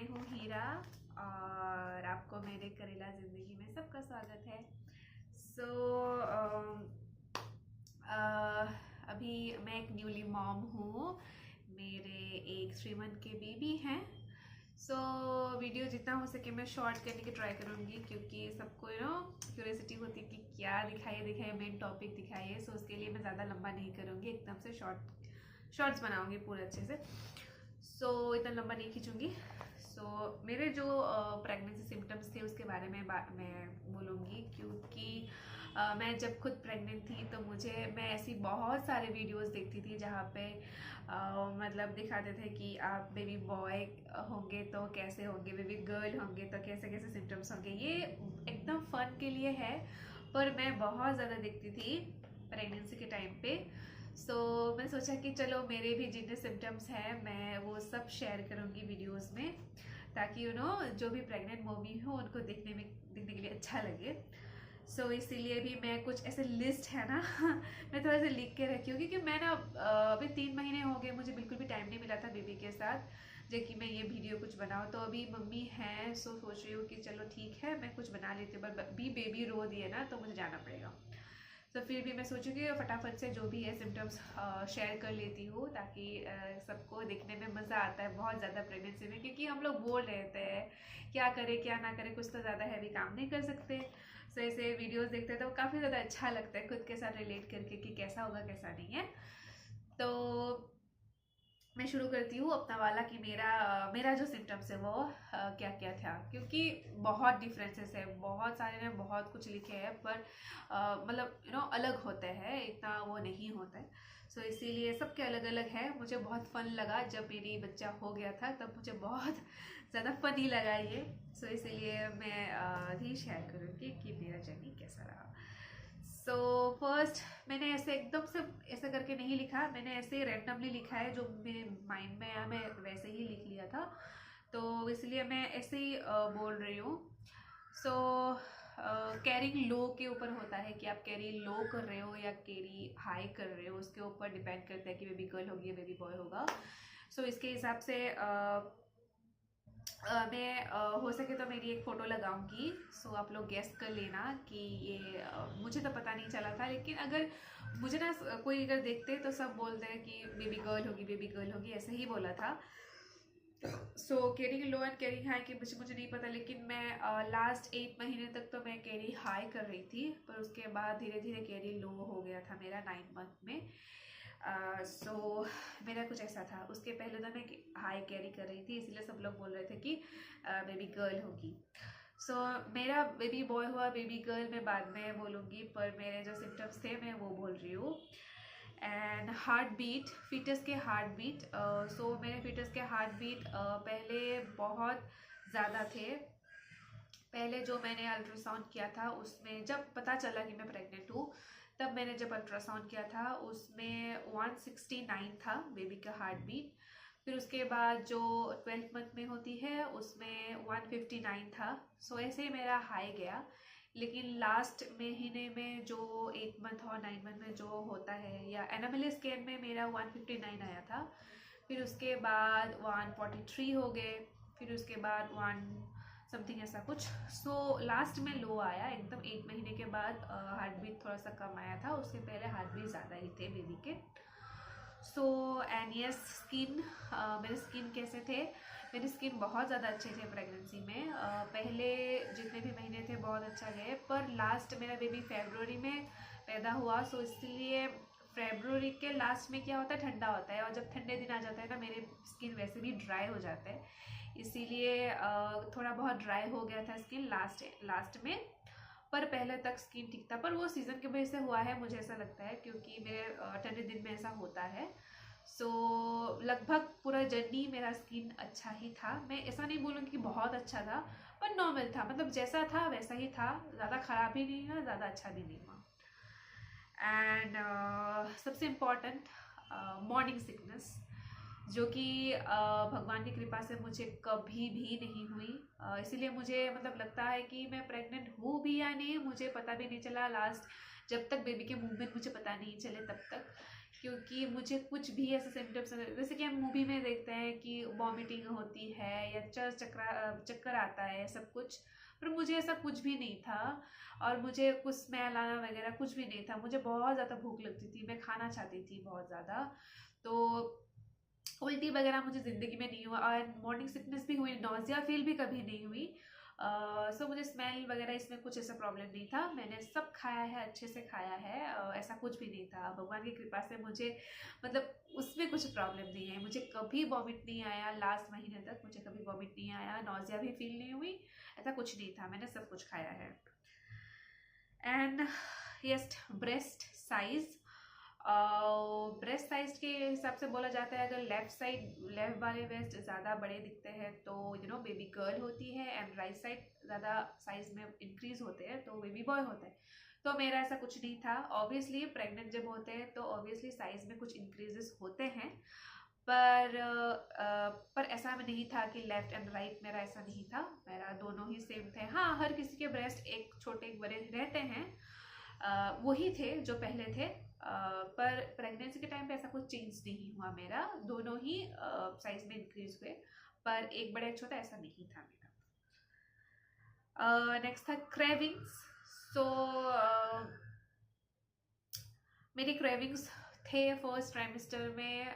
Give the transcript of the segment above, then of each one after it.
मैं हूँ हीरा और आपको मेरे करेला ज़िंदगी में सबका स्वागत है। अभी मैं एक न्यूली मॉम हूँ। मेरे एक 3 मंथ के बेबी हैं। वीडियो जितना हो सके मैं शॉर्ट करने की ट्राई करूँगी, क्योंकि सबको क्यूरियोसिटी होती है कि क्या दिखाइए मेन टॉपिक दिखाइए। उसके लिए मैं ज़्यादा लंबा नहीं करूँगी, एकदम से शॉर्ट्स बनाऊँगी पूरे अच्छे से। इतना लंबा नहीं खींचूंगी। मेरे जो प्रेगनेंसी सिम्टम्स थे उसके बारे में मैं बोलूँगी, क्योंकि मैं जब खुद प्रेग्नेंट थी तो मैं ऐसी बहुत सारे वीडियोस देखती थी जहाँ पे मतलब दिखाते थे कि आप बेबी बॉय होंगे तो कैसे होंगे, बेबी गर्ल होंगे तो कैसे कैसे सिम्टम्स होंगे। ये एकदम फन के लिए है, पर मैं बहुत ज़्यादा देखती थी प्रेगनेंसी के टाइम पे। मैं सोचा कि चलो मेरे भी जितने सिम्टम्स हैं मैं वो सब शेयर करूँगी वीडियोस में, ताकि जो भी प्रेग्नेंट मम्मी हो उनको देखने के लिए अच्छा लगे। इसीलिए भी मैं कुछ ऐसे लिस्ट है ना मैं थोड़ा सा लिख के रखी हूँ, क्योंकि मैं ना अभी 3 महीने हो गए, मुझे बिल्कुल भी टाइम नहीं मिला था बेबी के साथ जो कि मैं ये वीडियो कुछ बनाऊँ। तो अभी मम्मी है, सोच रही हूँ कि चलो ठीक है मैं कुछ बना लेती हूँ, पर भी बेबी रो दिए ना तो मुझे जाना पड़ेगा। फिर भी मैं सोचूँ कि फटाफट से जो भी है सिम्टम्स शेयर कर लेती हूँ, ताकि सबको देखने में मज़ा आता है बहुत ज़्यादा प्रेगनेंसी में, क्योंकि हम लोग बोल रहते हैं क्या करें क्या ना करें, कुछ तो ज़्यादा हैवी काम नहीं कर सकते। ऐसे वीडियोस देखते हैं तो काफ़ी ज़्यादा अच्छा लगता है खुद के साथ रिलेट करके कि कैसा होगा कैसा नहीं है। तो मैं शुरू करती हूँ अपना वाला कि मेरा जो सिम्टम्स है वो क्या क्या था, क्योंकि बहुत डिफरेंसेस है, बहुत सारे ने बहुत कुछ लिखे हैं, पर मतलब अलग होते हैं, इतना वो नहीं होता है। इसीलिए सबके अलग अलग है। मुझे बहुत फन लगा जब मेरी बच्चा हो गया था, तब मुझे बहुत ज़्यादा फनी लगा ये। इसीलिए मैं भी शेयर करूँगी कि मेरा जर्नी कैसा रहा। फर्स्ट मैंने ऐसे एकदम से ऐसा करके नहीं लिखा, मैंने ऐसे रैंडमली लिखा है, जो मेरे माइंड में आया मैं वैसे ही लिख लिया था, तो इसलिए मैं ऐसे ही बोल रही हूँ। कैरिंग लो के ऊपर होता है कि आप कैरी लो कर रहे हो या कैरी हाई कर रहे हो, उसके ऊपर डिपेंड करता है कि बेबी गर्ल होगी या बेबी बॉय होगा। इसके हिसाब से मैं हो सके तो मेरी एक फ़ोटो लगाऊंगी। आप लोग गेस कर लेना कि ये मुझे तो पता नहीं चला था, लेकिन अगर मुझे ना कोई अगर देखते तो सब बोलते हैं कि बेबी गर्ल होगी, ऐसे ही बोला था। Carrying low and carrying high की मुझे नहीं पता, लेकिन मैं लास्ट 8 महीने तक तो मैं कैरी हाई कर रही थी, पर उसके बाद धीरे धीरे कैरी लो हो गया था मेरा 9 मंथ में। मेरा कुछ ऐसा था। उसके पहले तो मैं हाई कैरी कर रही थी, इसलिए सब लोग बोल रहे थे कि बेबी गर्ल होगी। मेरा बेबी बॉय हुआ बेबी गर्ल मैं बाद में बोलूँगी, पर मेरे जो सिम्टम्स थे मैं वो बोल रही हूँ। एंड हार्ट बीट, फीटस के हार्ट बीट, मेरे फीटस के हार्ट बीट पहले बहुत ज़्यादा थे। पहले जो मैंने अल्ट्रासाउंड किया था उसमें जब पता चला कि मैं प्रेग्नेंट हूँ, तब मैंने जब अल्ट्रासाउंड किया था उसमें 169 था बेबी का हार्ट बीट। फिर उसके बाद जो 12th मंथ में होती है उसमें 159 था। ऐसे ही मेरा हाई गया, लेकिन लास्ट महीने में जो 8 मंथ और 9 मंथ में जो होता है, या एनामली स्कैन में मेरा 159 आया था। फिर उसके बाद 143 हो गए, फिर उसके बाद 1 समथिंग ऐसा कुछ। लास्ट में लो आया एकदम 8 महीने के बाद। हार्ट बीट थोड़ा सा कम आया था, उससे पहले हार्ट बीट ज़्यादा ही थे बेबी के। एंड यस, स्किन, मेरे स्किन कैसे थे? मेरी स्किन बहुत ज़्यादा अच्छे थे प्रेगनेंसी में। पहले जितने भी महीने थे बहुत अच्छा गए, पर लास्ट मेरा बेबी फरवरी में पैदा हुआ, इसलिए फरवरी के लास्ट में क्या होता है, ठंडा होता है, और जब ठंडे दिन आ जाता है ना मेरे स्किन वैसे भी ड्राई हो जाता है, इसीलिए थोड़ा बहुत ड्राई हो गया था स्किन लास्ट में। पर पहले तक स्किन ठीक था, पर वो सीज़न की वजह से हुआ है मुझे ऐसा लगता है, क्योंकि मेरे ठंडे दिन में ऐसा होता है। लगभग पूरा जर्नी मेरा स्किन अच्छा ही था। मैं ऐसा नहीं बोलूँगी कि बहुत अच्छा था, पर नॉर्मल था, मतलब जैसा था वैसा ही था, ज़्यादा ख़राब भी नहीं हुआ, ज़्यादा अच्छा भी नहीं हुआ। एंड सबसे इम्पॉर्टेंट, मॉर्निंग सिकनेस, जो कि भगवान की कृपा से मुझे कभी भी नहीं हुई। इसीलिए मुझे मतलब लगता है कि मैं प्रेग्नेंट हूँ भी या नहीं मुझे पता भी नहीं चला, लास्ट जब तक बेबी के मूवमेंट मुझे पता नहीं चले तब तक, क्योंकि मुझे कुछ भी ऐसे सिम्टम्स, जैसे कि हम मूवी में देखते हैं कि वॉमिटिंग होती है या चक्कर आता है सब कुछ, पर मुझे ऐसा कुछ भी नहीं था। और मुझे कुछ स्मेल आना वगैरह कुछ भी नहीं था। मुझे बहुत ज़्यादा भूख लगती थी, मैं खाना चाहती थी बहुत ज़्यादा। तो उल्टी वगैरह मुझे ज़िंदगी में नहीं हुआ, और मॉर्निंग सिकनेस भी हुई, नॉजिया फील भी कभी नहीं हुई। सो मुझे स्मेल वगैरह इसमें कुछ ऐसा प्रॉब्लम नहीं था। मैंने सब खाया है, अच्छे से खाया है, ऐसा कुछ भी नहीं था। भगवान की कृपा से मुझे मतलब उसमें कुछ प्रॉब्लम नहीं है। मुझे कभी वॉमिट नहीं आया, लास्ट महीने तक मुझे कभी वॉमिट नहीं आया, नॉजिया भी फील नहीं हुई, ऐसा कुछ नहीं था। मैंने सब कुछ खाया है। And yes, breast size, breast size के हिसाब से बोला जाता है, अगर लेफ्ट वाले ब्रेस्ट ज़्यादा बड़े दिखते हैं तो बेबी गर्ल होती है, एंड राइट साइड ज़्यादा साइज में इंक्रीज होते हैं तो बेबी बॉय होता है। तो मेरा ऐसा कुछ नहीं था। ऑब्वियसली प्रेग्नेंट जब होते हैं तो ऑब्वियसली साइज में कुछ इंक्रीजेस होते हैं, पर ऐसा में नहीं था कि लेफ्ट एंड राइट, मेरा ऐसा नहीं था, मेरा दोनों ही सेम थे। हाँ, हर किसी के ब्रेस्ट एक छोटे एक बड़े रहते हैं, वही थे जो पहले थे। पर प्रेगनेंसी के टाइम पे ऐसा कुछ चेंज नहीं हुआ मेरा, दोनों ही साइज में इंक्रीज हुए, पर एक बड़ा एक छोटा ऐसा नहीं था मेरा। नेक्स्ट था क्रेविंग्स। सो मेरी क्रेविंग्स थे फर्स्ट ट्राइमेस्टर में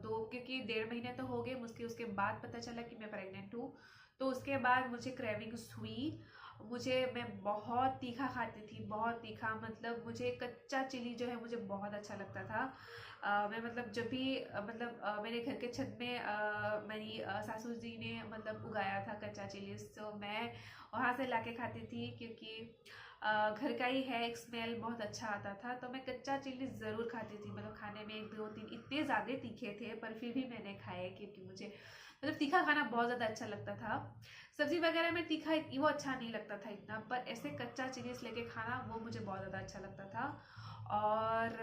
दो, क्योंकि 1.5 महीने तो हो गए मुझे, उसके बाद पता चला कि मैं प्रेग्नेंट हूँ। तो उसके बाद मुझे क्रेविंग्स हुई। मैं बहुत तीखा खाती थी, बहुत तीखा, मतलब मुझे कच्चा चिली जो है मुझे बहुत अच्छा लगता था। मैं मतलब जब भी मेरे घर के छत में मेरी सासू जी ने मतलब उगाया था कच्चा चिली, तो मैं वहाँ से लाके खाती थी, क्योंकि घर का ही है, एक स्मेल बहुत अच्छा आता था। तो मैं कच्चा चिल्ली ज़रूर खाती थी, मतलब खाने में 1 2 3 इतने ज़्यादा तीखे थे, पर फिर भी मैंने खाए, क्योंकि मुझे मतलब तीखा खाना बहुत ज़्यादा अच्छा लगता था। सब्जी वगैरह में तीखा वो अच्छा नहीं लगता था इतना, पर ऐसे कच्चा चिलीज लेके खाना वो मुझे बहुत ज़्यादा अच्छा लगता था। और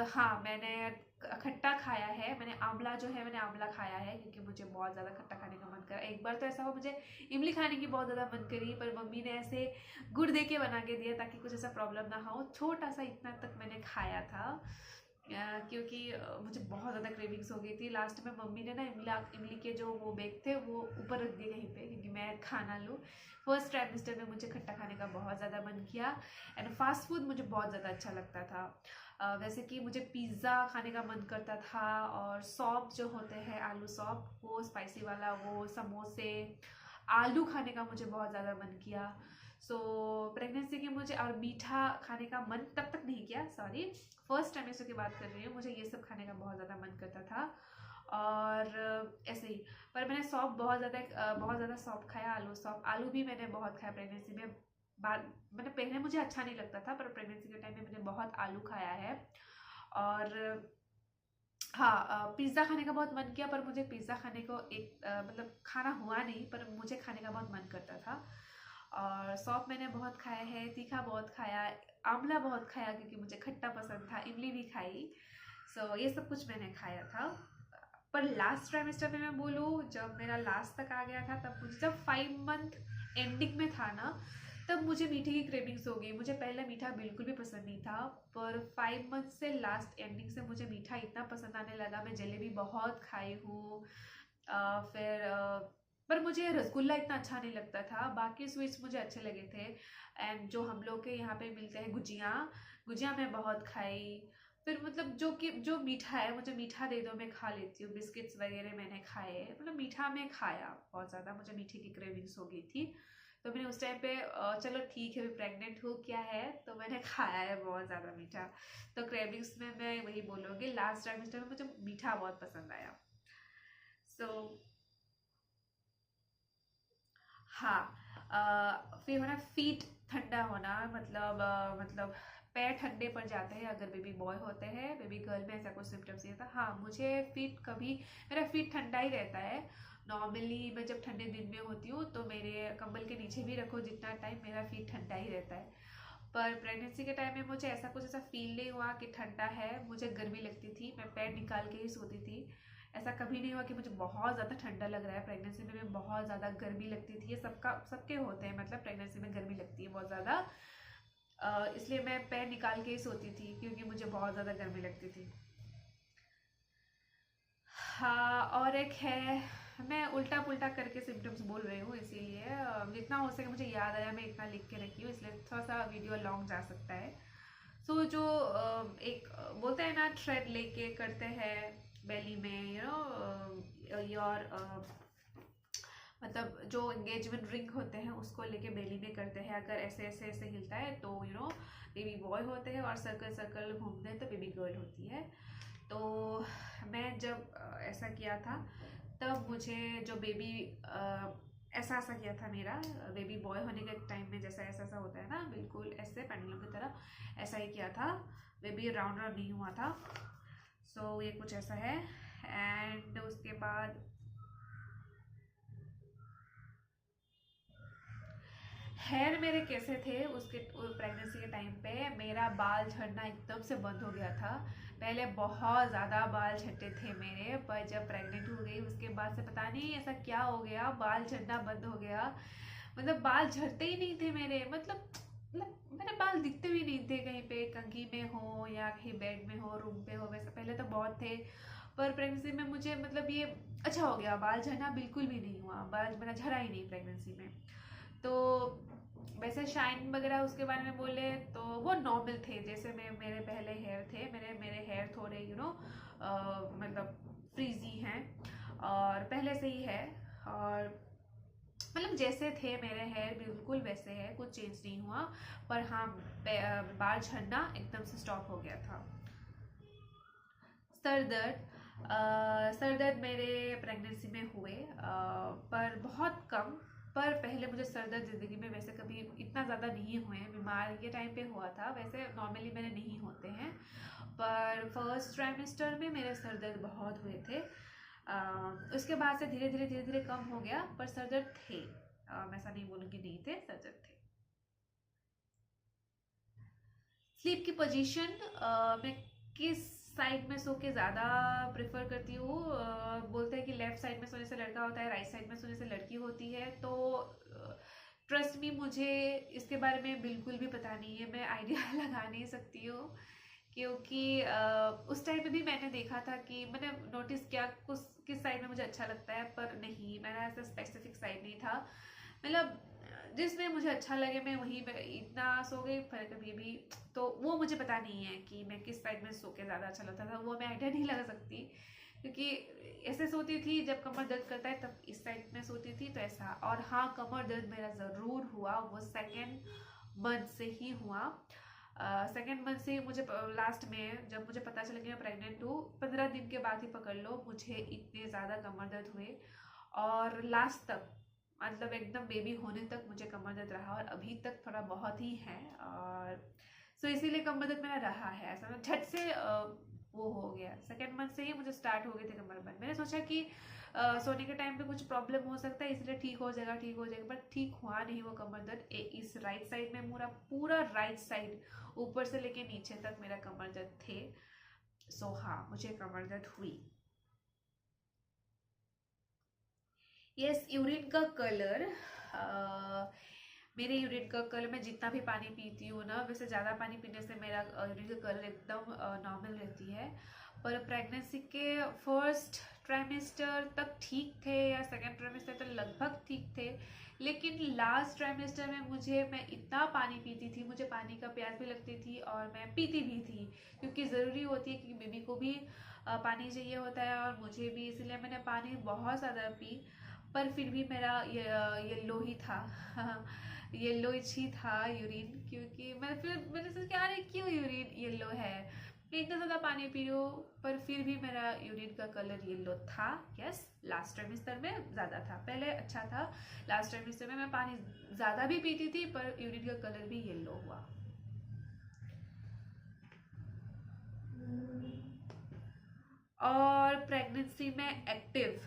हाँ, मैंने खट्टा खाया है, मैंने आंवला खाया है, क्योंकि मुझे बहुत ज़्यादा खट्टा खाने का मन करा। एक बार तो ऐसा हुआ मुझे इमली खाने की बहुत ज़्यादा मन करी, पर मम्मी ने ऐसे गुड़ दे के बना के दिया ताकि कुछ ऐसा प्रॉब्लम ना हो। छोटा सा इतना तक मैंने खाया था, क्योंकि मुझे बहुत ज़्यादा क्रेविंग्स हो गई थी। लास्ट में मम्मी ने ना इमली के जो वो बैग थे वो ऊपर रख दिए कहीं पे, क्योंकि मैं खाना लूँ। फर्स्ट ट्राइमेस्टर में मुझे खट्टा खाने का बहुत ज़्यादा मन किया। एंड फास्ट फूड मुझे बहुत ज़्यादा अच्छा लगता था। वैसे कि मुझे पिज़्ज़ा खाने का मन करता था, और सॉप जो होते हैं आलू सॉप, वो स्पाइसी वाला, वो समोसे, आलू खाने का मुझे बहुत ज़्यादा मन किया। प्रेगनेंसी के मुझे और मीठा खाने का मन तब तक नहीं किया, सॉरी, फर्स्ट ट्राइमेस्टर की बात कर रही हूँ, मुझे ये सब खाने का बहुत ज़्यादा मन करता था। और ऐसे ही, पर मैंने सॉप बहुत ज़्यादा सॉप खाया, आलू भी मैंने बहुत खाया प्रेगनेंसी में। मैंने पहले मुझे अच्छा नहीं लगता था, पर प्रेगनेंसी के टाइम में मैंने बहुत आलू खाया है। और हाँ, पिज़्ज़ा खाने का बहुत मन किया, पर मुझे पिज़्ज़ा खाने को मतलब खाना हुआ नहीं, पर मुझे खाने का बहुत मन करता था। और सॉप मैंने बहुत खाया है, तीखा बहुत खाया, आंवला बहुत खाया, क्योंकि मुझे खट्टा पसंद था, इमली भी खाई। ये सब कुछ मैंने खाया था। पर लास्ट ट्राइमेस्टर में मैं बोलूँ, जब मेरा लास्ट तक आ गया था, तब मुझे जब 5 मंथ एंडिंग में था ना, तब मुझे मीठे की क्रेविंग्स हो गई। मुझे पहले मीठा बिल्कुल भी पसंद नहीं था, पर 5 मंथ से लास्ट एंडिंग से मुझे मीठा इतना पसंद आने लगा। मैं जलेबी बहुत खाई हूँ। पर मुझे रसगुल्ला इतना अच्छा नहीं लगता था, बाकी स्वीट्स मुझे अच्छे लगे थे। एंड जो हम लोग के यहाँ पे मिलते हैं गुजिया मैं बहुत खाई। फिर मतलब जो मीठा है, मुझे मीठा दे दो मैं खा लेती हूँ। बिस्किट्स वगैरह मैंने खाए, मतलब मीठा में खाया बहुत ज़्यादा, मुझे मीठे की क्रेविंग्स हो गई थी। तो मैंने उस टाइम पे चलो ठीक है, अभी प्रेग्नेंट हूँ क्या है, तो मैंने खाया है बहुत ज़्यादा मीठा। तो क्रेविंग्स में मैं वही बोलूँगी, लास्ट ट्राइमेस्टर में मुझे मीठा बहुत पसंद आया। हाँ, फिर होना फीट ठंडा होना, मतलब पैर ठंडे पड़ जाते हैं अगर बेबी बॉय होते हैं। बेबी गर्ल में ऐसा कुछ सिम्टम्स नहीं था। हाँ, मुझे मेरा फीट ठंडा ही रहता है। नॉर्मली मैं जब ठंडे दिन में होती हूँ तो मेरे कंबल के नीचे भी रखो जितना टाइम, मेरा फीट ठंडा ही रहता है। पर प्रेगनेंसी के टाइम में मुझे ऐसा फील नहीं हुआ कि ठंडा है। मुझे गर्मी लगती थी, मैं पैर निकाल के ही सोती थी। ऐसा कभी नहीं हुआ कि मुझे बहुत ज़्यादा ठंडा लग रहा है। प्रेगनेंसी में मैं बहुत ज़्यादा गर्मी लगती थी, ये सबके होते हैं, मतलब प्रेगनेंसी में गर्मी लगती है बहुत ज़्यादा। इसलिए मैं पैर निकाल के ही सोती थी क्योंकि मुझे बहुत ज़्यादा गर्मी लगती थी। हाँ, और एक है, मैं उल्टा पुल्टा करके सिम्टम्स बोल रही हूँ, इसीलिए जितना हो सके मुझे याद आया मैं इतना लिख के रखी हूँ, इसलिए थोड़ा सा वीडियो लॉन्ग जा सकता है। सो जो एक बोलते हैं ना, थ्रेड लेके करते हैं बेली में, यू नो, योर मतलब जो एंगेजमेंट रिंग होते हैं उसको लेके बेली में करते हैं। अगर ऐसे ऐसे ऐसे हिलता है तो यू नो बेबी बॉय होते हैं, और सर्कल सर्कल घूमते हैं तो बेबी गर्ल होती है। तो मैं जब ऐसा किया था तब मुझे जो बेबी ऐसा ऐसा किया था, मेरा बेबी बॉय होने के टाइम में जैसा ऐसा ऐसा होता है ना, बिल्कुल ऐसे पेंडुलम की तरह ऐसा ही किया था। बेबी राउंड राउंड नहीं हुआ था। सो ये कुछ ऐसा है। एंड उसके बाद हेयर मेरे कैसे थे उसके प्रेगनेंसी के टाइम पे, मेरा बाल झड़ना एकदम से बंद हो गया था। पहले बहुत ज़्यादा बाल झड़ते थे मेरे, पर जब प्रेग्नेंट हो गई उसके बाद से पता नहीं ऐसा क्या हो गया, बाल झड़ना बंद हो गया। मतलब बाल झड़ते ही नहीं थे मेरे, मतलब मेरे बाल दिखते भी नहीं थे कहीं पे, कंघी में हो या कहीं बेड में हो, रूम पे हो। वैसे पहले तो बहुत थे, पर प्रेगनेंसी में मुझे मतलब ये अच्छा हो गया, बाल झड़ना बिल्कुल भी नहीं हुआ, बाल मेरा झड़ा ही नहीं प्रेगनेंसी में। तो वैसे शाइन वगैरह उसके बारे में बोले तो वो नॉर्मल थे, जैसे मेरे पहले हेयर थे, मेरे हेयर थोड़े यू नो मतलब फ्रीजी हैं और पहले से ही है, और मतलब जैसे थे मेरे हेयर बिल्कुल वैसे है, कुछ चेंज नहीं हुआ। पर हाँ, बाल झड़ना एकदम से स्टॉप हो गया था। सर दर्द, सर दर्द मेरे प्रेगनेंसी में हुए, पर बहुत कम। पर पहले मुझे सर दर्द ज़िंदगी में वैसे कभी इतना ज़्यादा नहीं हुए, बीमार के टाइम पे हुआ था, वैसे नॉर्मली मेरे नहीं होते हैं। पर फर्स्ट ट्राइमेस्टर में मेरे सर दर्द बहुत हुए थे। उसके बाद से धीरे धीरे कम हो गया, पर सर दर्द थे। मैं ऐसा नहीं बोलूँगी नहीं थे, सर दर्द थे। स्लीप की पोजीशन, मैं किस साइड में सो के ज़्यादा प्रेफर करती हूँ। बोलते हैं कि लेफ्ट साइड में सोने से लड़का होता है, राइट साइड में सोने से लड़की होती है। तो ट्रस्ट मी, मुझे इसके बारे में बिल्कुल भी पता नहीं है, मैं आइडिया लगा नहीं सकती हूँ, क्योंकि उस टाइम पे भी मैंने देखा था कि मैंने नोटिस किया किस साइड में मुझे अच्छा लगता है, पर नहीं, मेरा ऐसा स्पेसिफिक साइड नहीं था। मतलब जिसमें मुझे अच्छा लगे मैं वहीं पे इतना सो गई। पर कभी भी तो वो मुझे पता नहीं है कि मैं किस साइड में सो के ज़्यादा अच्छा लगता था, वो मैं आइडिया नहीं लगा सकती, क्योंकि ऐसे सोती थी जब कमर दर्द करता है तब इस साइड में सोती थी, तो ऐसा। और हाँ, कमर दर्द मेरा ज़रूर हुआ, वो सेकेंड मंथ से ही हुआ। सेकेंड मंथ से मुझे लास्ट में जब मुझे पता चला कि मैं प्रेग्नेंट हूँ, 15 दिन के बाद ही पकड़ लो, मुझे इतने ज़्यादा कमर दर्द हुए। और लास्ट तक, मतलब एकदम बेबी होने तक मुझे कमर दर्द रहा, और अभी तक थोड़ा बहुत ही है। और सो इसीलिए कमर दर्द मेरा रहा है, ऐसा ना झट से वो हो गया। सेकेंड मंथ से ही मुझे स्टार्ट हो गए थे कमर दर्द। मैंने सोचा कि सोने के टाइम पे कुछ प्रॉब्लम हो सकता है, इसलिए ठीक हो जाएगा ठीक हो जाएगा, पर ठीक हुआ नहीं वो कमर दर्द। इस राइट साइड में पूरा पूरा राइट साइड ऊपर से लेके नीचे तक मेरा कमर दर्द थे। सो हाँ, मुझे कमर दर्द हुई। यस, यूरिन का कलर, मेरे यूरिन का कलर, मैं जितना भी पानी पीती हूँ ना, वैसे ज़्यादा पानी पीने से मेरा यूरिन का कलर एकदम नॉर्मल रहती है। पर प्रेगनेंसी के फर्स्ट ट्राइमेस्टर तक ठीक थे, या सेकेंड ट्राइमेस्टर तक लगभग ठीक थे, लेकिन लास्ट ट्राइमेस्टर में मैं इतना पानी पीती थी, मुझे पानी का प्यास भी लगती थी, और मैं पीती भी थी, क्योंकि ज़रूरी होती है कि बेबी को भी पानी चाहिए होता है और मुझे भी, इसलिए मैंने पानी बहुत ज़्यादा पी। पर फिर भी मेरा येलो ही था येलो ही था यूरिन, क्योंकि मैंने सोचा अरे क्यों यूरिन येलो है, मैं इतना ज़्यादा पानी पी रही हूँ, पर फिर भी मेरा यूरिन का कलर येलो था। यस, लास्ट ट्राइमेस्टर में ज़्यादा था, पहले अच्छा था, लास्ट ट्राइमेस्टर में मैं पानी ज़्यादा भी पीती थी, पर यूरिन का कलर भी येलो हुआ। और प्रेगनेंसी में एक्टिव,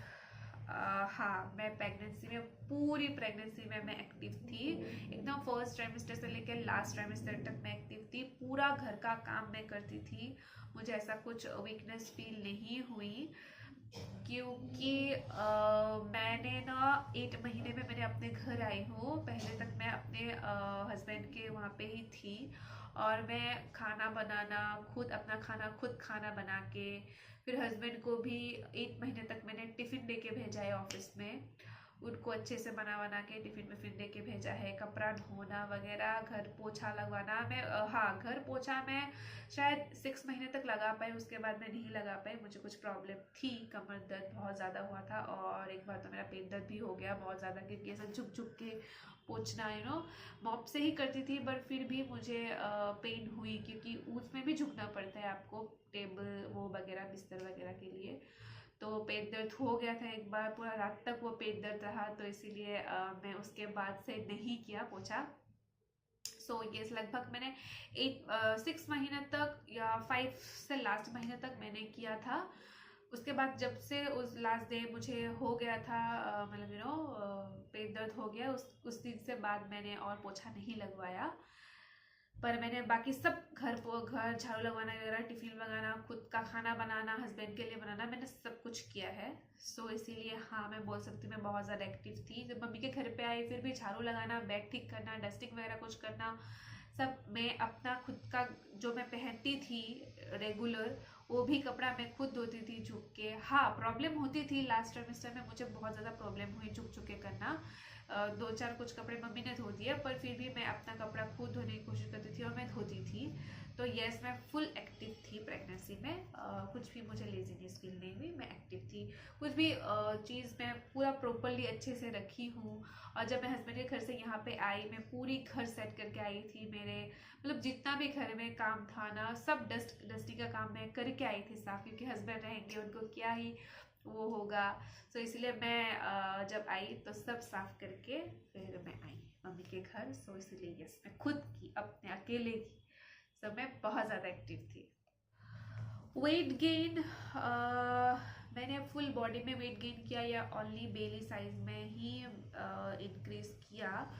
हाँ, मैं प्रेगनेंसी में पूरी प्रेगनेंसी में मैं एक्टिव थी, एकदम फर्स्ट ट्राइमेस्टर से लेकर लास्ट ट्राइमेस्टर तक मैं एक्टिव थी, पूरा घर का काम मैं करती थी, मुझे ऐसा कुछ वीकनेस फील नहीं हुई। क्योंकि मैंने ना 8 महीने में मैंने मैं अपने घर आई हूँ। पहले तक मैं अपने हस्बैंड के वहाँ पे ही थी और मैं खाना बनाना खुद, अपना खाना खुद खाना बना के, फिर हस्बैंड को भी 1 महीने तक मैंने टिफ़िन दे के भेजा है ऑफिस में। उनको अच्छे से बना के टिफिन विफिन दे के भेजा है। कपड़ा धोना वगैरह, घर पोछा लगवाना। मैं हाँ, घर पोछा मैं शायद 6 महीने तक लगा पाई, उसके बाद मैं नहीं लगा पाई। मुझे कुछ प्रॉब्लम थी, कमर दर्द बहुत ज़्यादा हुआ था और एक बार तो मेरा पेट दर्द भी हो गया बहुत ज़्यादा, क्योंकि ऐसा झुक झुक के पोछना, मॉप से ही करती थी, बट फिर भी मुझे पेन हुई, क्योंकि उसमें भी झुकना पड़ता है आपको, टेबल वो वगैरह बिस्तर वगैरह के लिए। तो पेट दर्द हो गया था एक बार, पूरा रात तक वो पेट दर्द रहा, तो इसीलिए मैं उसके बाद से नहीं किया पोछा। सो ये लगभग मैंने 6 महीने तक या 5 से लास्ट महीने तक मैंने किया था। उसके बाद जब से उस लास्ट डे मुझे हो गया था, मतलब पेट दर्द हो गया, उस दिन से बाद मैंने और पोछा नहीं लगवाया। पर मैंने बाकी सब घर झाड़ू लगवाना वगैरह, टिफिन लगाना, खुद का खाना बनाना, हस्बैंड के लिए बनाना, मैंने सब कुछ किया है। सो इसीलिए हाँ, मैं बोल सकती हूँ मैं बहुत ज़्यादा एक्टिव थी। जब मम्मी के घर पे आई, फिर भी झाड़ू लगाना, बेड ठीक करना, डस्टिंग वगैरह कुछ करना, सब मैं अपना खुद का, जो मैं पहनती थी रेगुलर, वो भी कपड़ा मैं खुद धोती थी झुक के। हाँ, प्रॉब्लम होती थी लास्ट ट्राइमेस्टर में, मुझे बहुत ज़्यादा प्रॉब्लम हुई झुक झुक के करना। 2-4 कुछ कपड़े मम्मी ने धो दिए, पर फिर भी मैं अपना कपड़ा खुद धोने की कोशिश करती थी और मैं धोती थी। तो यस, मैं फुल एक्टिव थी प्रेगनेंसी में। कुछ भी मुझे लेजीनेस फील नहीं हुई, मैं एक्टिव थी। कुछ भी चीज़ मैं पूरा प्रॉपरली अच्छे से रखी हूँ। और जब मैं हस्बैंड के घर से यहाँ पे आई, मैं पूरी घर सेट करके आई थी। मेरे मतलब जितना भी घर में काम था ना, सब डस्टी का काम मैं करके आई थी साफ, क्योंकि हस्बैंड रहेंगे, उनको क्या ही वो होगा। तो इसलिए मैं जब आई तो सब साफ करके फिर मैं आई मम्मी के घर। सो इसलिए यस, मैं खुद की, अपने अकेले की। सो मैं बहुत ज़्यादा एक्टिव थी। वेट गेन, मैंने फुल बॉडी में वेट गेन किया या ओनली बेली साइज में ही इंक्रीज किया,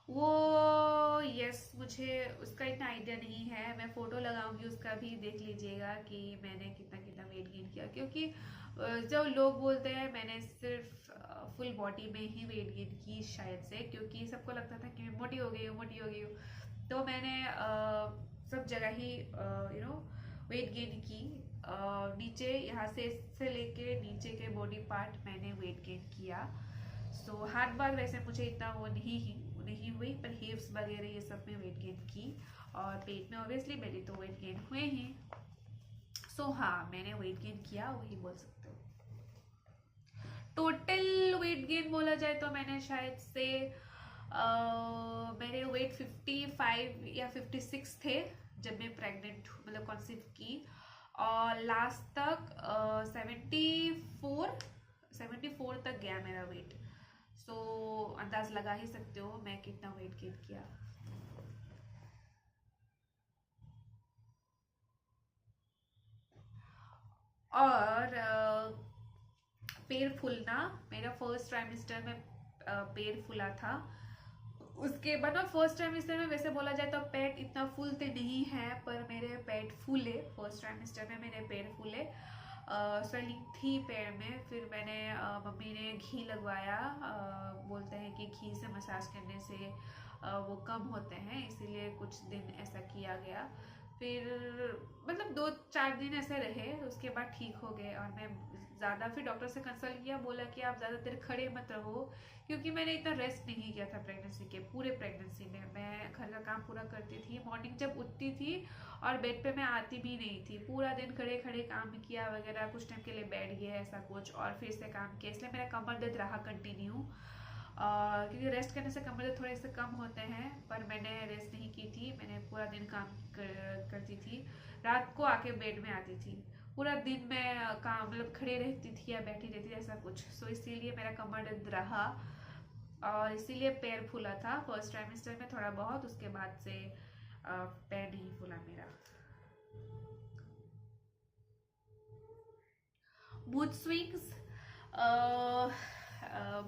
वो यस, मुझे उसका इतना आइडिया नहीं है। मैं फोटो लगाऊंगी, उसका भी देख लीजिएगा कि मैंने कितना कितना वेट गेन किया। क्योंकि जो लोग बोलते हैं, मैंने सिर्फ फुल बॉडी में ही वेट गेन की शायद से, क्योंकि सबको लगता था कि मैं मोटी हो गई हूँ। तो मैंने सब जगह ही वेट गेन की। नीचे यहाँ से लेके नीचे के बॉडी पार्ट मैंने वेट गेन किया। सो हाथ बार वैसे मुझे इतना वो नहीं हुई, पर हिप्स वगैरह ये सब में वेट गेन की। और पेट में ऑब्वियसली मेरे तो वेट गेन हुए ही। सो हाँ, मैंने वेट गेन किया, वही बोल सकते हो। टोटल वेट गेन बोला जाए तो मैंने शायद से मेरे वेट 55 या 56 थे जब मैं प्रेग्नेंट, मतलब कॉन्सीव की। और लास्ट तक 74 तक गया मेरा वेट। सो अंदाज लगा ही सकते हो मैं कितना वेट गेन किया। और पैर फूलना, मेरा फर्स्ट ट्राइमेस्टर में पैर फूला था। उसके बाद फर्स्ट ट्राइमेस्टर में वैसे बोला जाए तो पेट इतना फूलते नहीं है, पर मेरे पेट फूले। फर्स्ट ट्राइमेस्टर में मेरे पैर फूले, स्वेलिंग थी पैर में। फिर मैंने मम्मी ने घी लगवाया। बोलते हैं कि घी से मसाज करने से वो कम होते हैं, इसीलिए कुछ दिन ऐसा किया गया। फिर मतलब 2-4 दिन ऐसे रहे, उसके बाद ठीक हो गए। और मैं ज़्यादा फिर डॉक्टर से कंसल्ट किया, बोला कि आप ज़्यादा देर खड़े मत रहो, क्योंकि मैंने इतना रेस्ट नहीं किया था प्रेगनेंसी के। पूरे प्रेगनेंसी में मैं घर का काम पूरा करती थी, मॉर्निंग जब उठती थी और बेड पे मैं आती भी नहीं थी। पूरा दिन खड़े खड़े काम किया वगैरह, कुछ टाइम के लिए बैठ गया ऐसा कुछ, और फिर से काम किया। इसलिए मेरा कमर दर्द रहा कंटिन्यू। क्योंकि रेस्ट करने से कमर दर्द थोड़े से कम होते हैं, पर मैंने रेस्ट नहीं की थी। मैंने पूरा दिन काम करती थी, रात को आके बेड में आती थी। पूरा दिन मैं काम मतलब खड़े रहती थी या बैठी रहती थी ऐसा कुछ। सो इसीलिए मेरा कमर दर्द रहा और इसीलिए पैर फूला था फर्स्ट ट्राइमेस्टर में थोड़ा बहुत। उसके बाद से पैर नहीं फूला मेरा। मूड स्विंग्स,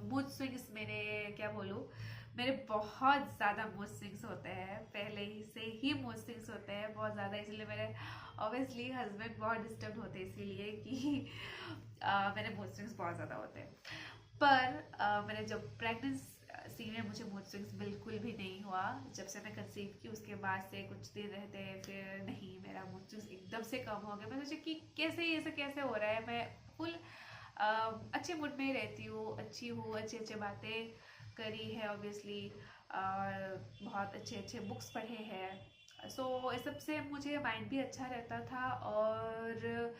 मूड स्विंग्स मेरे क्या बोलूँ, मेरे बहुत ज़्यादा मूड स्विंग्स होते हैं। पहले ही से ही मूड स्विंग्स होते हैं बहुत ज़्यादा, इसलिए मेरे ऑब्वियसली हस्बैंड बहुत डिस्टर्ब होते हैं, इसीलिए कि मेरे मूड स्विंग्स बहुत ज़्यादा होते हैं। पर मैंने जब सी में मुझे मूड स्विंग्स बिल्कुल भी नहीं हुआ। जब से मैं कंसीव की उसके बाद से कुछ दिन रहते हैं फिर नहीं, मेरा मूड स्विंग्स एकदम से कम हो गया। मैं सोचा कि कैसे ये सब कैसे हो रहा है। मैं फुल अच्छे मूड में ही रहती हूँ, अच्छी हूँ, अच्छी अच्छी बातें करी है ऑब्वियसली, और बहुत अच्छे अच्छे बुक्स पढ़े हैं। सो इस सब से मुझे माइंड भी अच्छा रहता था, और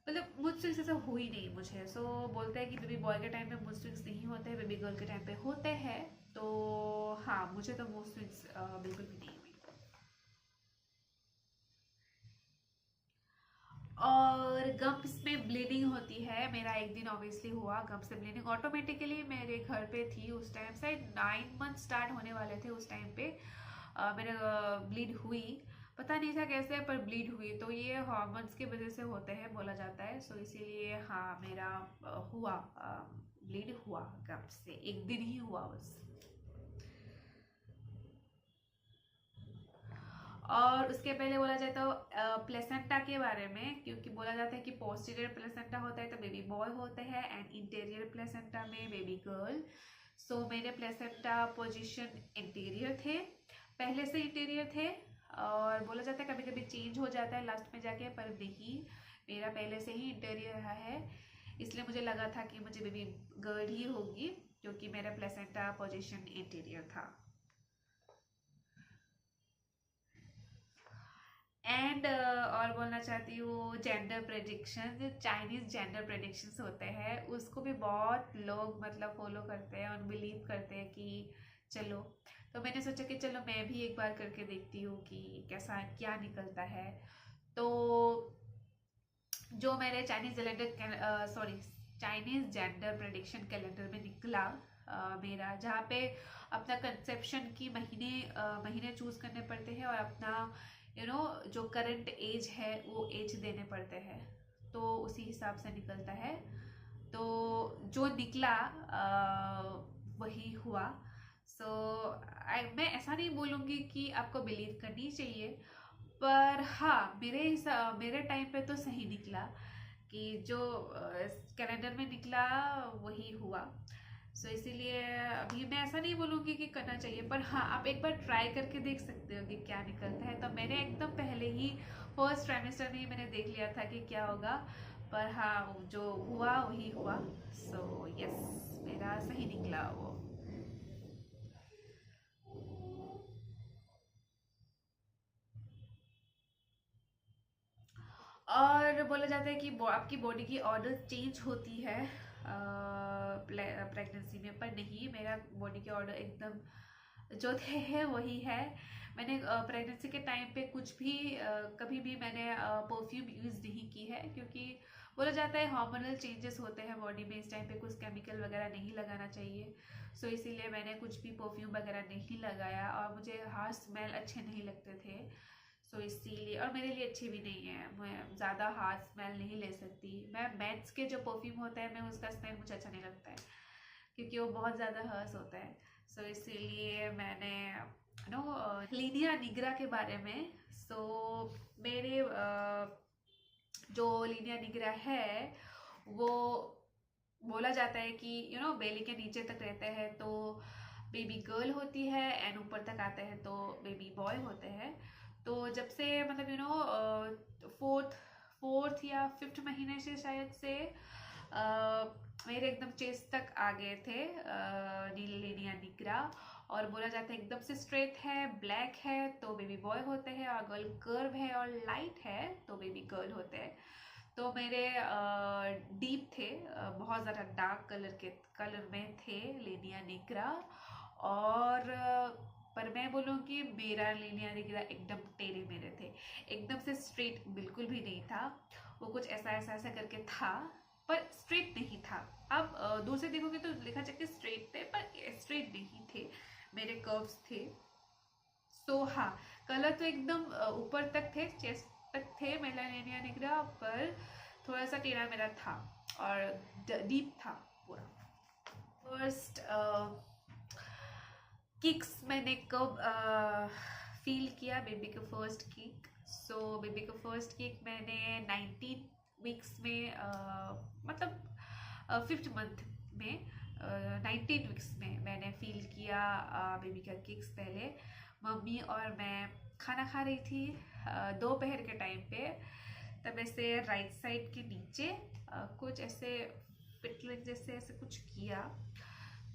मतलब मूड स्विंग्स ऐसा हुई नहीं मुझे। सो बोलते हैं कि बेबी बॉय के टाइम पे मूड स्विंग्स नहीं होते हैं, बेबी गर्ल के टाइम पे होते हैं। तो हाँ, मुझे तो मूड स्विंग्स बिल्कुल भी नहीं हुई। और गम्स में ब्लीडिंग होती है, मेरा एक दिन ऑब्वियसली हुआ गम्स से ब्लीडिंग ऑटोमेटिकली। मेरे घर पे थी उस टाइम, शायद 9 मंथ स्टार्ट होने वाले थे उस टाइम पे। मेरे ब्लीड हुई, पता नहीं था कैसे पर ब्लीड हुई। तो ये हॉर्मोन्स की वजह से होते हैं बोला जाता है। सो इसीलिए हाँ, मेरा हुआ ब्लीड हुआ गम्स से, एक दिन ही हुआ बस। और उसके पहले बोला जाए तो प्लेसेंटा के बारे में, क्योंकि बोला जाता है कि पोस्टीरियर प्लेसेंटा होता है तो बेबी बॉय होते हैं, एंड इंटीरियर प्लेसेंटा में बेबी गर्ल। सो मेरे प्लेसेंटा पोजीशन इंटीरियर थे, पहले से इंटीरियर थे। और बोला जाता है कभी कभी चेंज हो जाता है लास्ट में जाके, पर नहीं, मेरा पहले से ही इंटीरियर रहा है। इसलिए मुझे लगा था कि मुझे बेबी गर्ल ही होगी, क्योंकि मेरा प्लेसेंटा पोजीशन इंटीरियर था। एंड और बोलना चाहती हूँ जेंडर प्रेडिक्शन, जो चाइनीज जेंडर प्रेडिक्शंस होते हैं उसको भी बहुत लोग मतलब फॉलो करते हैं और बिलीव करते हैं कि चलो। तो मैंने सोचा कि चलो मैं भी एक बार करके देखती हूँ कि कैसा क्या निकलता है। तो जो मेरे चाइनीज जेंडर प्रेडिक्शन कैलेंडर में निकला मेरा, जहाँ पे अपना कंसेप्शन की महीने चूज करने पड़ते हैं और अपना जो करंट एज है वो एज देने पड़ते हैं, तो उसी हिसाब से निकलता है। तो जो निकला वही हुआ। सो मैं ऐसा नहीं बोलूँगी कि आपको बिलीव करनी चाहिए, पर हाँ, मेरे टाइम पे तो सही निकला कि जो कैलेंडर में निकला वही हुआ। सो इसीलिए अभी मैं ऐसा नहीं बोलूँगी कि करना चाहिए, पर हाँ, आप एक बार ट्राई करके देख सकते हो कि क्या निकलता है। तो मैंने एकदम पहले ही फर्स्ट ट्राइमेस्टर में ही मैंने देख लिया था कि क्या होगा, पर हाँ, जो हुआ वही हुआ। सो यस, मेरा सही निकला वो। और बोला जाता है कि आपकी बॉडी की ऑर्डर चेंज होती है प्रेगनेंसी में, पर नहीं, मेरा बॉडी के ऑर्डर एकदम जो थे है वही है। मैंने प्रेगनेंसी के टाइम पे कुछ भी कभी भी मैंने परफ्यूम यूज़ नहीं की है, क्योंकि बोला जाता है हार्मोनल चेंजेस होते हैं बॉडी में, इस टाइम पे कुछ केमिकल वगैरह नहीं लगाना चाहिए। सो इसीलिए मैंने कुछ भी परफ्यूम वगैरह नहीं लगाया, और मुझे हार्ड स्मेल अच्छे नहीं लगते थे। सो इसीलिए, और मेरे लिए अच्छी भी नहीं है, मैं ज़्यादा हार्ड स्मेल नहीं ले सकती। मैं मेंस के जो परफ्यूम होता है, मैं उसका स्मेल मुझे अच्छा नहीं लगता है, क्योंकि वो बहुत ज़्यादा हर्स होता है। सो इसीलिए मैंने लीनिया निग्रा के बारे में। सो मेरे जो लीनिया निग्रा है वो बोला जाता है कि बेली के नीचे तक रहते हैं तो बेबी गर्ल होती है, एंड ऊपर तक आते हैं तो बेबी बॉय होते हैं। तो जब से मतलब फोर्थ या फिफ्थ महीने से शायद से मेरे एकदम चेस्ट तक आ गए थे लीनिया निग्रा। और बोला जाता है एकदम से स्ट्रेट है, ब्लैक है तो बेबी बॉय होते हैं, और गर्ल कर्व है और लाइट है तो बेबी गर्ल होते हैं। तो मेरे डीप थे, बहुत ज़्यादा डार्क कलर में थे लीनिया निग्रा। और पर मैं बोलूँ कि मेरा लीनिया निग्रा एकदम टेढ़े मेढ़े थे, एकदम से स्ट्रेट बिल्कुल भी नहीं था। वो कुछ ऐसा ऐसा ऐसा करके था, पर स्ट्रेट नहीं था। अब दूर से देखोगे तो लिखा जाके स्ट्रेट थे, पर स्ट्रेट नहीं थे, मेरे कर्व्स थे। सो हाँ, कलर तो एकदम ऊपर तक थे, चेस्ट तक थे मेलानिया निग्रा, पर थोड़ा सा टेढ़ा मेरा था और डीप था पूरा। फर्स्ट किक्स मैंने कब फील किया, बेबी का फर्स्ट किक। सो बेबी का फर्स्ट किक मैंने 19 वीक्स में मतलब 5th मंथ में 19 वीक्स में मैंने फील किया बेबी का किक्स। पहले मम्मी और मैं खाना खा रही थी दोपहर के टाइम पे, तब ऐसे राइट साइड के नीचे कुछ ऐसे पिटलिंग जैसे ऐसे कुछ किया,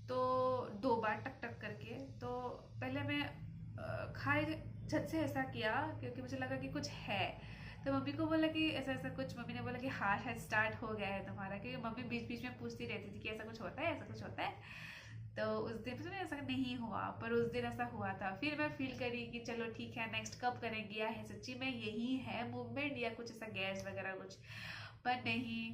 तो 2 बार टक टक करके। तो पहले मैं खाए झट से ऐसा किया क्योंकि मुझे लगा कि कुछ है, तो मम्मी को बोला कि ऐसा ऐसा कुछ। मम्मी ने बोला कि हाँ शायद स्टार्ट हो गया है तुम्हारा, क्योंकि मम्मी बीच बीच में पूछती रहती थी कि ऐसा कुछ होता है, ऐसा कुछ होता है। तो उस दिन तो ऐसा नहीं हुआ, पर उस दिन ऐसा हुआ था। फिर मैं फील करी कि चलो ठीक है, नेक्स्ट कब करेंगे, या है सच्ची में यही है मूवमेंट या कुछ ऐसा गैस वगैरह कुछ। पर नहीं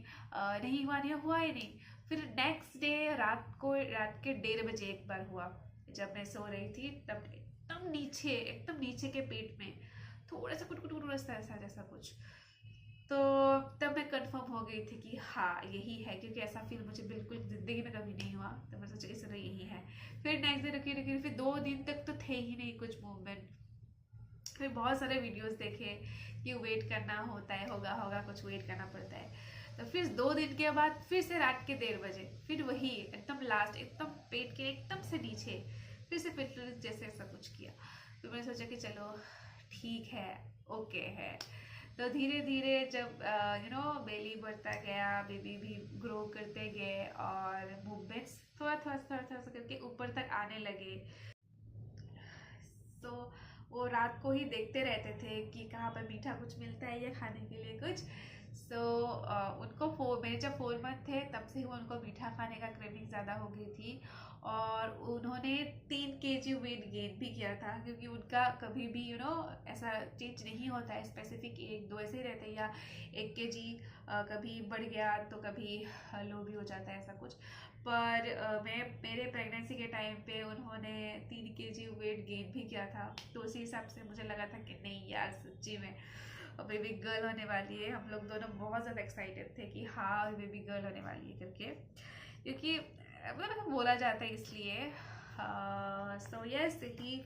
हुआ, नहीं हुआ ही नहीं। फिर नेक्स्ट डे रात के 1:30 बजे एक बार हुआ, जब मैं सो रही थी, तब एकदम नीचे के पेट में थोड़ा सा कुट ऐसा जैसा कुछ। तो तब मैं कंफर्म हो गई थी कि हाँ यही है, क्योंकि ऐसा फील मुझे बिल्कुल जिंदगी में कभी नहीं हुआ। तो मैं सोचा इस तरह यही है। फिर नेक्स्ट डे रखी फिर 2 दिन तक तो थे ही नहीं कुछ मूवमेंट। फिर बहुत सारे वीडियोस देखे कि वेट करना होता है, होगा कुछ वेट करना पड़ता है। तो फिर 2 दिन के बाद फिर से रात के 1:30 बजे फिर वही एकदम लास्ट, एकदम पेट के एकदम से नीचे फिर से फिटनेस जैसे ऐसा कुछ किया। फिर मैंने सोचा कि चलो ठीक है, ओके है। तो धीरे धीरे जब बेली बढ़ता गया, बेबी भी ग्रो करते गए और मूवमेंट्स थोड़ा सा करके ऊपर तक आने लगे। तो वो रात को ही देखते रहते थे कि कहाँ पर मीठा कुछ मिलता है या खाने के लिए कुछ। उनको मेरे जब 4 मंथ थे तब से उनको मीठा खाने का क्रेविंग ज़्यादा हो गई थी, और उन्होंने 3 kg वेट गेन भी किया था, क्योंकि उनका कभी भी ऐसा चेंज नहीं होता है, स्पेसिफिक 1-2 ऐसे ही रहते हैं, या 1 kg कभी बढ़ गया तो कभी लो भी हो जाता है ऐसा कुछ। पर मेरे प्रेगनेंसी के टाइम पे उन्होंने 3 kg वेट गेन भी किया था। तो उसी हिसाब से मुझे लगा था कि नहीं यार सच्ची में बेबी गर्ल होने वाली है। हम लोग दोनों बहुत ज़्यादा एक्साइटेड थे कि हाँ बेबी गर्ल होने वाली है करके, क्योंकि मतलब बोला जाता है इसलिए। सो यस ही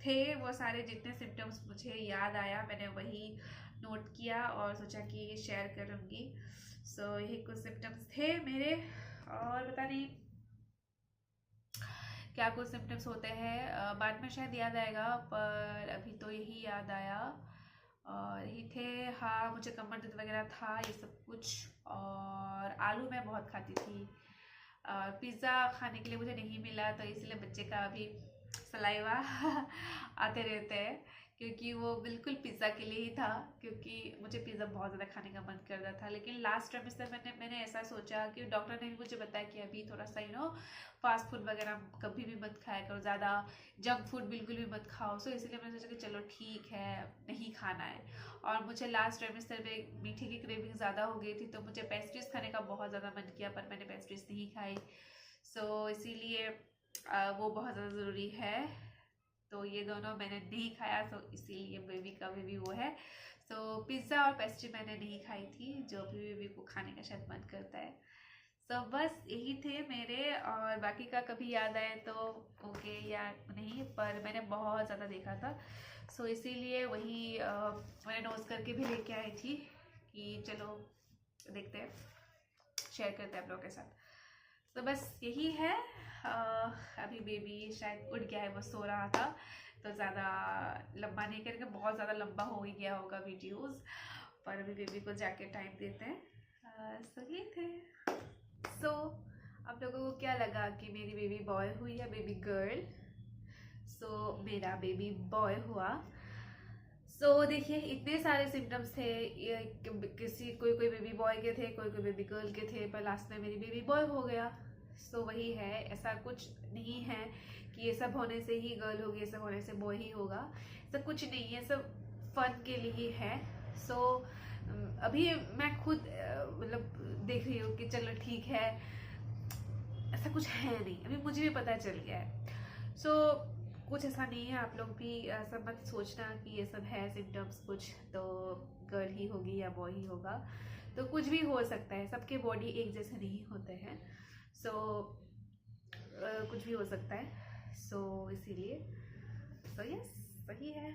थे वो सारे जितने सिम्टम्स मुझे याद आया, मैंने वही नोट किया और सोचा कि शेयर करूँगी। सो यही कुछ सिम्टम्स थे मेरे, और पता नहीं क्या कुछ सिम्टम्स होते हैं बाद में शायद याद आएगा, पर अभी तो यही याद आया। और यही थे। हाँ मुझे कमर दर्द वगैरह था ये सब कुछ, और आलू मैं बहुत खाती थी। पिज़्ज़ा खाने के लिए मुझे नहीं मिला, तो इसलिए बच्चे का अभी सलाइवा आते रहते हैं, क्योंकि वो बिल्कुल पिज़्ज़ा के लिए ही था, क्योंकि मुझे पिज़्ज़ा बहुत ज़्यादा खाने का मन कर रहा था। लेकिन लास्ट ट्राइमेस्टर मैंने ऐसा सोचा कि डॉक्टर ने भी मुझे बताया कि अभी थोड़ा सा फास्ट फूड वगैरह कभी भी मत खाया करो, ज़्यादा जंक फूड बिल्कुल भी मत खाओ। सो इसलिए मैंने सोचा कि चलो ठीक है नहीं खाना है। और मुझे लास्ट ट्राइमेस्टर में मीठे की क्रेविंग ज़्यादा हो गई थी, तो मुझे पेस्ट्रीज खाने का बहुत ज़्यादा मन किया, पर मैंने पेस्ट्रीज नहीं खाई। सो इसीलिए वो बहुत ज़्यादा ज़रूरी है। तो ये दोनों मैंने नहीं खाया, तो इसीलिए बेबी का भी वो है। सो पिज़्ज़ा और पेस्ट्री मैंने नहीं खाई थी, जो भी बेबी को खाने का शायद मन करता है। सो बस यही थे मेरे, और बाकी का कभी याद आए तो ओके या नहीं, पर मैंने बहुत ज़्यादा देखा था। सो इसीलिए वही मैंने नोट्स करके भी लेके आई थी कि चलो देखते हैं, शेयर करते हैं आप लोगों के साथ। तो बस यही है। अभी बेबी शायद उठ गया है, वो सो रहा था, तो ज़्यादा लंबा नहीं करके, बहुत ज़्यादा लंबा हो ही गया होगा वीडियोस, पर अभी बेबी को जाके टाइम देते हैं। सो ये थे। सो आप लोगों को क्या लगा कि मेरी बेबी बॉय हुई या बेबी गर्ल? सो मेरा बेबी बॉय हुआ। सो देखिए इतने सारे सिम्टम्स थे, कोई बेबी बॉय के थे, कोई बेबी गर्ल के थे, पर लास्ट में मेरी बेबी बॉय हो गया। सो वही है, ऐसा कुछ नहीं है कि ये सब होने से ही गर्ल होगी, ये सब होने से बॉय ही होगा, सब कुछ नहीं है, सब फन के लिए ही है। सो अभी मैं खुद मतलब देख रही हूँ कि चलो ठीक है, ऐसा कुछ है नहीं, अभी मुझे भी पता चल गया है। सो कुछ ऐसा नहीं है, आप लोग भी ऐसा मत सोचना कि ये सब है सिम्टम्स कुछ तो गर्ल ही होगी या बॉय ही होगा। तो कुछ भी हो सकता है, सबके बॉडी एक जैसे नहीं होते हैं। सो कुछ भी हो सकता है। सो इसीलिए यस सही है।